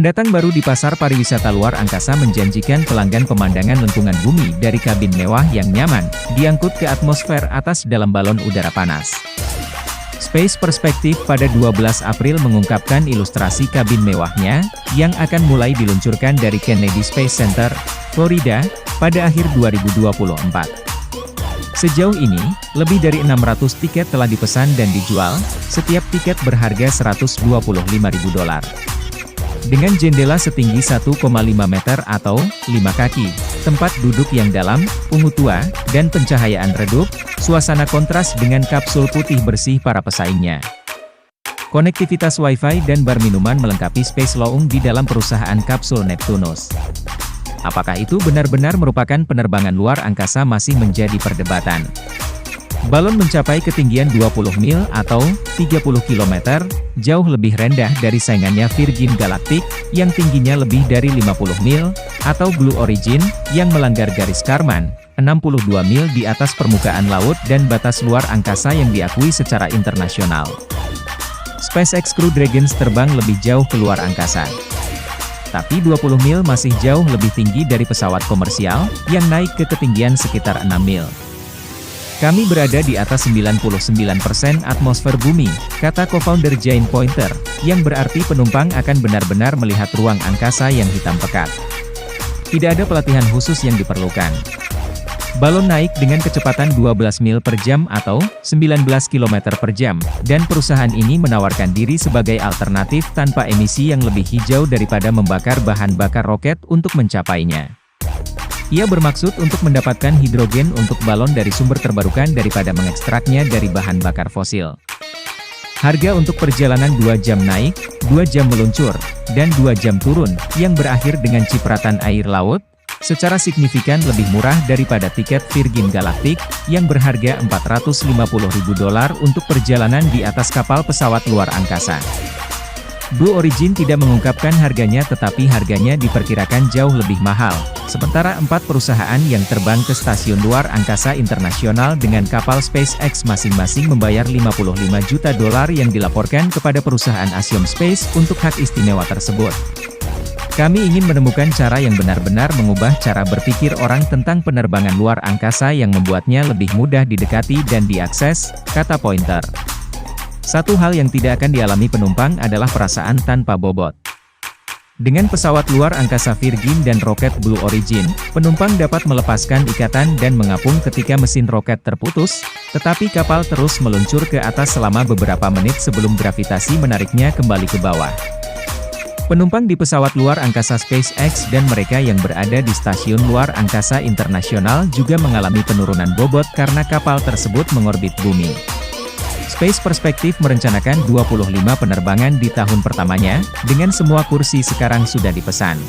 Pendatang baru di pasar pariwisata luar angkasa menjanjikan pelanggan pemandangan lengkungan bumi dari kabin mewah yang nyaman, diangkut ke atmosfer atas dalam balon udara panas. Space Perspective pada 12 April mengungkapkan ilustrasi kabin mewahnya, yang akan mulai diluncurkan dari Kennedy Space Center, Florida, pada akhir 2024. Sejauh ini, lebih dari 600 tiket telah dipesan dan dijual, setiap tiket berharga $125.000. Dengan jendela setinggi 1,5 meter atau 5 kaki, tempat duduk yang dalam, ungu tua, dan pencahayaan redup, suasana kontras dengan kapsul putih bersih para pesaingnya. Konektivitas Wi-Fi dan bar minuman melengkapi Space Lounge di dalam perusahaan kapsul Neptunus. Apakah itu benar-benar merupakan penerbangan luar angkasa masih menjadi perdebatan. Balon mencapai ketinggian 20 mil atau 30 km, jauh lebih rendah dari saingannya Virgin Galactic, yang tingginya lebih dari 50 mil, atau Blue Origin, yang melanggar garis Kármán, 62 mil di atas permukaan laut dan batas luar angkasa yang diakui secara internasional. SpaceX Crew Dragons terbang lebih jauh ke luar angkasa. Tapi 20 mil masih jauh lebih tinggi dari pesawat komersial, yang naik ke ketinggian sekitar 6 mil. Kami berada di atas 99% atmosfer bumi, kata co-founder Jane Poynter, yang berarti penumpang akan benar-benar melihat ruang angkasa yang hitam pekat. Tidak ada pelatihan khusus yang diperlukan. Balon naik dengan kecepatan 12 mil per jam atau 19 km per jam, dan perusahaan ini menawarkan diri sebagai alternatif tanpa emisi yang lebih hijau daripada membakar bahan bakar roket untuk mencapainya. Ia bermaksud untuk mendapatkan hidrogen untuk balon dari sumber terbarukan daripada mengekstraknya dari bahan bakar fosil. Harga untuk perjalanan 2 jam naik, 2 jam meluncur, dan 2 jam turun, yang berakhir dengan cipratan air laut, secara signifikan lebih murah daripada tiket Virgin Galactic, yang berharga $450.000 untuk perjalanan di atas kapal pesawat luar angkasa. Blue Origin tidak mengungkapkan harganya, tetapi harganya diperkirakan jauh lebih mahal. Sementara 4 perusahaan yang terbang ke stasiun luar angkasa internasional dengan kapal SpaceX masing-masing membayar $55 juta yang dilaporkan kepada perusahaan Axiom Space untuk hak istimewa tersebut. Kami ingin menemukan cara yang benar-benar mengubah cara berpikir orang tentang penerbangan luar angkasa yang membuatnya lebih mudah didekati dan diakses, kata Poynter. Satu hal yang tidak akan dialami penumpang adalah perasaan tanpa bobot. Dengan pesawat luar angkasa Virgin dan roket Blue Origin, penumpang dapat melepaskan ikatan dan mengapung ketika mesin roket terputus, tetapi kapal terus meluncur ke atas selama beberapa menit sebelum gravitasi menariknya kembali ke bawah. Penumpang di pesawat luar angkasa SpaceX dan mereka yang berada di stasiun luar angkasa internasional juga mengalami penurunan bobot karena kapal tersebut mengorbit bumi. Space Perspective merencanakan 25 penerbangan di tahun pertamanya, dengan semua kursi sekarang sudah dipesan.